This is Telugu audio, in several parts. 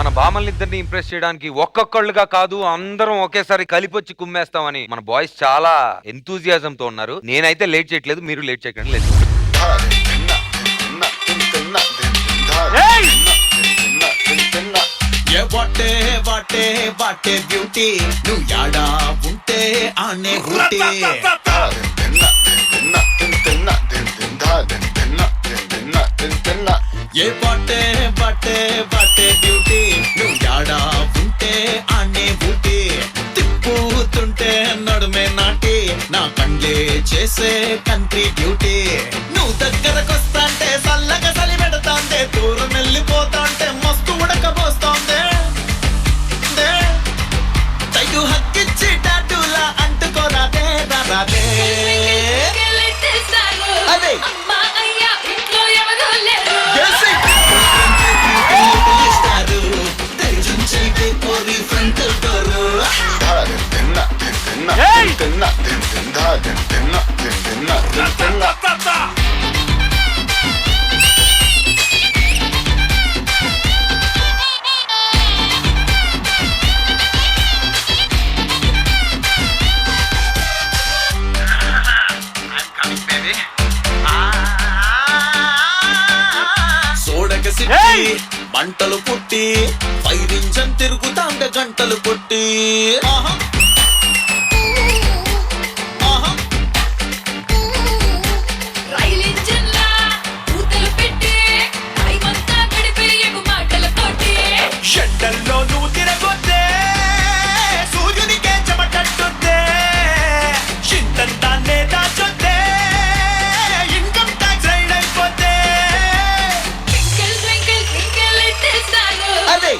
మన బామల్నిద్దరిని ఇంప్రెస్ చేయడానికి ఒక్కొక్కళ్ళుగా కాదు అందరం ఒకేసారి కలిపొచ్చి కుమ్మేస్తామని మన బాయ్స్ చాలా ఎంతూజియాజం తో ఉన్నారు. నేనైతే లేట్ చేయట్లేదు, మీరు లేట్ చేయకండి. లేదు వాటే వాటే వాటే బ్యూటీ నువ్వు యాడా ఉంటే ఆనే ఊటీ ఏ వాటే వాటే వాటే బ్యూటీ నువ్వు యాడా ఉంటే ఆనే ఊటీ తిప్పుతుంటే నడుమే నాటి నా కండ్లే చేసే కంట్రీ బ్యూటీ నువ్వు దగ్గరకొస్తాంటే చల్లగా చలి పెడతాంటే దూరం వెళ్ళిపోతాంటే మస్తు ఉడకబోస్తాందే తయ్యు హక్కిచ్చి టాటూలా అంటుకోరాదే రాదే అదే మంటలు పుట్టి ఫైర్ ఇంజన్ తిరుగుతాంటే గంటలు పుట్టి ఎండల్లో నువ్వు తిరగొద్దే సూర్యునికే చెమటట్టుద్దే చింతంతాన్నే దాచొద్దే ఇన్కమ్ ట్యాక్స్ రైడ్ అయిపోతే అదే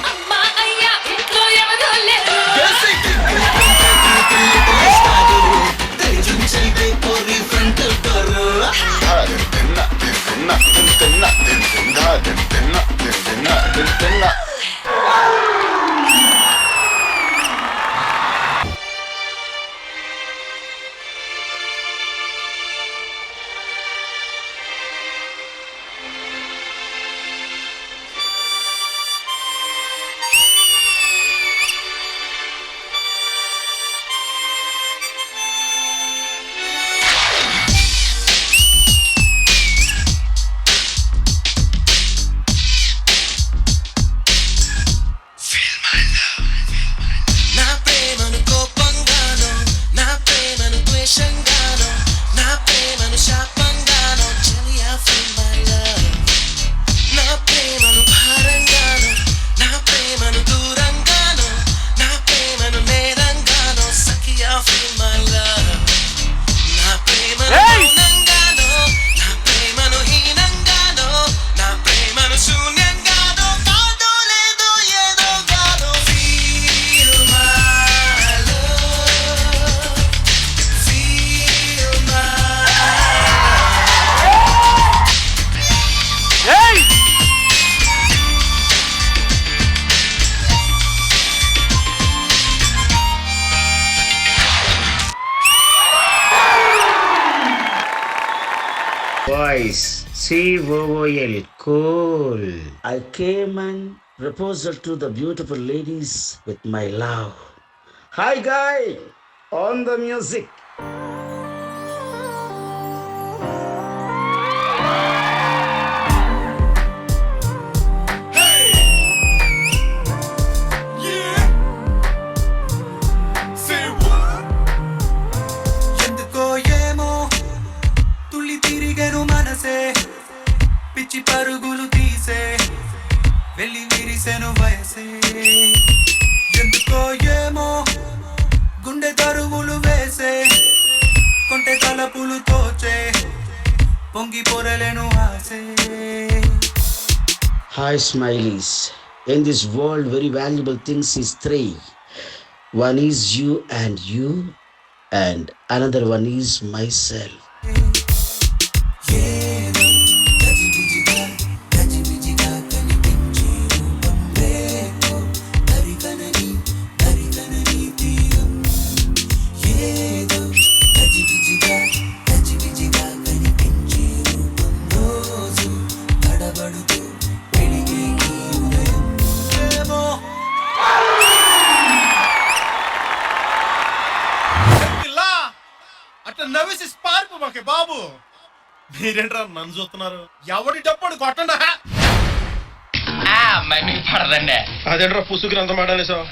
Boys, COOL, cool. I came and proposal to the beautiful ladies with my love. Hi guy, on the music. పిచ్చి పరుగులు తీసే వెళ్ళి విరిసెను వయసే ఎందుకో ఏమో గుండె దరువులు వేసే కొంటె తలపులు తోచే పొంగి పొరలేను ఆసే. Hi smileys. In this world very valuable things is three. One is you, and another one is myself. Okay బాబు మీరేంట్రా నన్ను చూస్తున్నారు ఎవడి డప్పుడు కొట్టండా అమ్మాయి మీకు పడదండి. అదేంట్రా పుసుకుని అంత మాట్లాడేసావు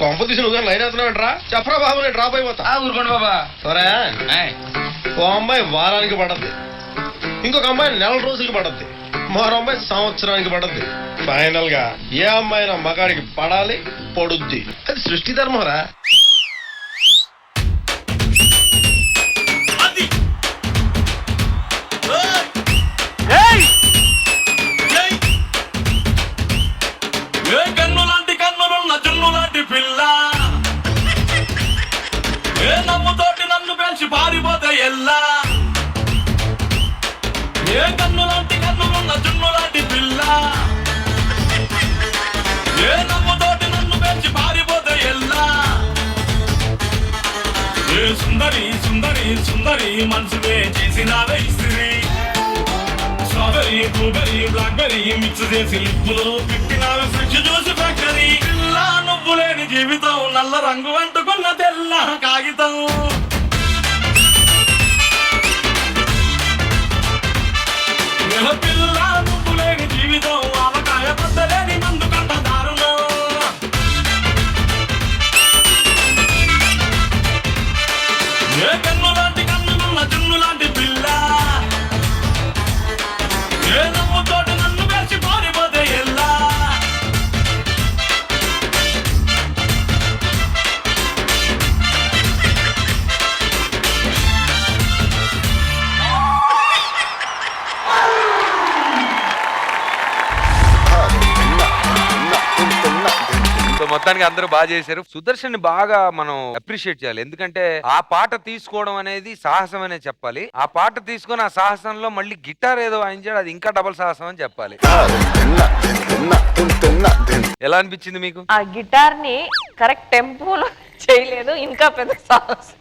కొంప తీసి నువ్వు లైన్ అవుతున్నావేంట్రా చెప్పరా బాబు నేను డ్రాప్ అయిపోతా ఊరుకోండి బాబా. సరే ఆయ్. ఓ అమ్మాయి వారానికి పడద్ది ఇంకొక అమ్మాయి నెల రోజులకి పడద్ది మరో అమ్మాయి సంవత్సరానికి పడద్ది ఫైనల్ గా ఏ అమ్మాయి నా మగాడికి పడాలి పడుద్ది అది సృష్టి ధర్మరా ఏ కన్ను లాంటి కన్నులున్న జున్ను లాంటి పిల్ల ఏ నమ్ముతోటి నన్ను పెంచి పారిపోతే ఎల్లా ఏ కన్ను లాంటి కన్నులున్న జున్ను లాంటి పిల్ల ఏ నమ్ముతోటి నన్ను పెంచి పారిపోతే ఎల్లా ఏ సుందరి సుందరి సుందరి మనసువే చేసినావే ఇస్త్రీ స్ట్రాబెరీ బ్లూబెరీ బ్లాక్బెరీ మిక్స్ చేసి లిప్పులో పెట్టినారు ఫ్రిడ్జ్ జ్యూస్ ఫ్యాక్టరీ పిల్ల నువ్వు లేని జీవితం నల్ల రంగు అంటుకున్న తెల్ల కాగితం పిల్ల నువ్వు లేని జీవితం ఆవకాయ పద్దలేని మందు కంట దారుణం ఏ కన్ను లాంటి కన్నులున్న జున్ను లాంటి పిల్ల ఏ నమ్ముతోటి నన్ను వేసి పారిపోతే ఎల్లా సో మొత్తానికి అందరూ బాగా చేశారు. సుదర్శన్ బాగా మనం అప్రిషియేట్ చేయాలి. ఎందుకంటే ఆ పాట తీసుకోవడం అనేది సాహసం అనే చెప్పాలి. ఆ పాట తీసుకొని ఆ సాహసంలో మళ్ళీ గిటార్ ఏదో వాయించాడు, అది ఇంకా డబుల్ సాహసం అని చెప్పాలి. ఎలా అనిపించింది మీకు? ఆ గిటార్ ని కరెక్ట్ టెంపోలో చేయలేదు, ఇంకా పెద్ద సాహసం.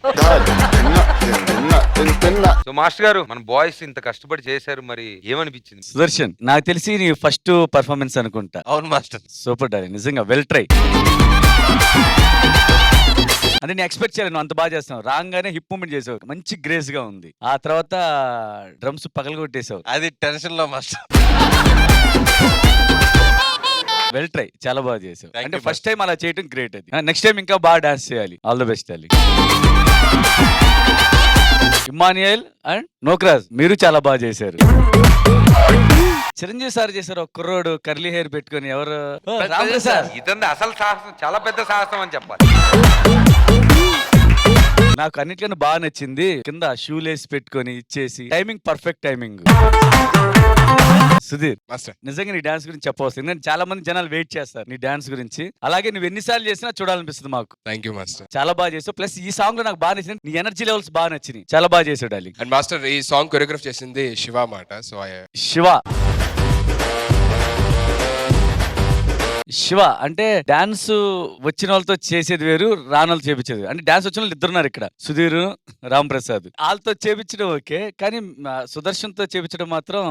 సో మాస్టర్ గారు, మన బాయ్స్ ఇంత కష్టపడి చేశారు, మరి ఏమనిపించింది? సుదర్శన్, నాకు తెలిసి నీ ఫస్ట్ పర్ఫార్మెన్స్ అనుకుంటా. అవును మాస్టర్. సూపర్ డాలి, నిజంగా వెల్ ట్రై. అంటే నేను ఎక్స్పెక్ట్ చేయలేదు నువ్వు అంత బాగా చేస్తావు. రాగానే హిప్ మూమెంట్ చేసావు, మంచి గ్రేస్ గా ఉంది. ఆ తర్వాత డ్రమ్స్ పగలగొట్టేసావు. అది టెన్షన్ లో మాస్టర్. వెల్ ట్రై, చాలా బాగా చేసావు. Thank అంటే you, ఫస్ట్ టైం అలా చేయడం గ్రేట్. అది నెక్స్ట్ టైం ఇంకా బాగా డాన్స్ చేయాలి. All the best Ali. Emmanuel and Nokraj, మీరు చాలా బాగా చేశారు. చిరంజీవి సార్ చేశారు, ఒక కుర్రోడు కర్లీ హెయిర్ పెట్టుకొని. ఎవరు? రామప్రసాద్. ఇదంతా అసలు సాహసం, చాలా పెద్ద సాహసం అని చెప్పాలి. నాకు అన్నిటికన్నా బాగా నచ్చింది, కింద షూ లేసి పెట్టుకొని ఇచ్చేసి timing, perfect timing. Sudheer master. నిజంగా నీ డాన్స్ గురించి చెప్పవచ్చు, ఎందుకంటే చాలా మంది జనాలు వెయిట్ చేస్తారు నీ డాన్స్ గురించి. అలాగే నువ్వు ఎన్నిసార్లు చేసినా చూడాలనిపిస్తుంది మాకు. Thank you master. చాలా బాగా చేసావు. ప్లస్ ఈ సాంగ్ లో నాకు బాగా నచ్చింది, నీ ఎనర్జీ లెవెల్స్ బాగా నచ్చినాయి. చాలా బాగా చేసావు డార్లింగ్. అండ్ మాస్టర్, ఈ సాంగ్ కొరియోగ్రాఫ్ చేసింది శివ మాట. సో శివ. శివ అంటే డాన్స్ వచ్చిన వాళ్ళతో చేసేది వేరు, రాని వాళ్ళు చేపించేది. అంటే డాన్స్ వచ్చిన వాళ్ళు ఇద్దరున్నారు ఇక్కడ, సుధీర్, రామ్ ప్రసాద్. వాళ్ళతో చేపించడం ఓకే, కానీ సుదర్శన్ తో చేపించడం మాత్రం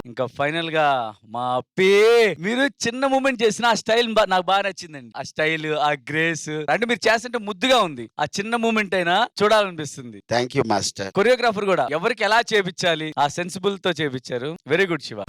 ఇంకా ఫైనల్ గా మా మీరు చిన్న మూమెంట్ చేసిన ఆ స్టైల్ నాకు బాగా నచ్చిందండి. ఆ స్టైల్, ఆ గ్రేస్, అంటే మీరు చేస్తుంటే ముద్దుగా ఉంది. ఆ చిన్న మూమెంట్ అయినా చూడాలనిపిస్తుంది. Thank you master. కొరియోగ్రాఫర్ కూడా ఎవరికి ఎలా చేపించాలి ఆ సెన్సిబుల్ తో చేపించారు. Very good Shiva.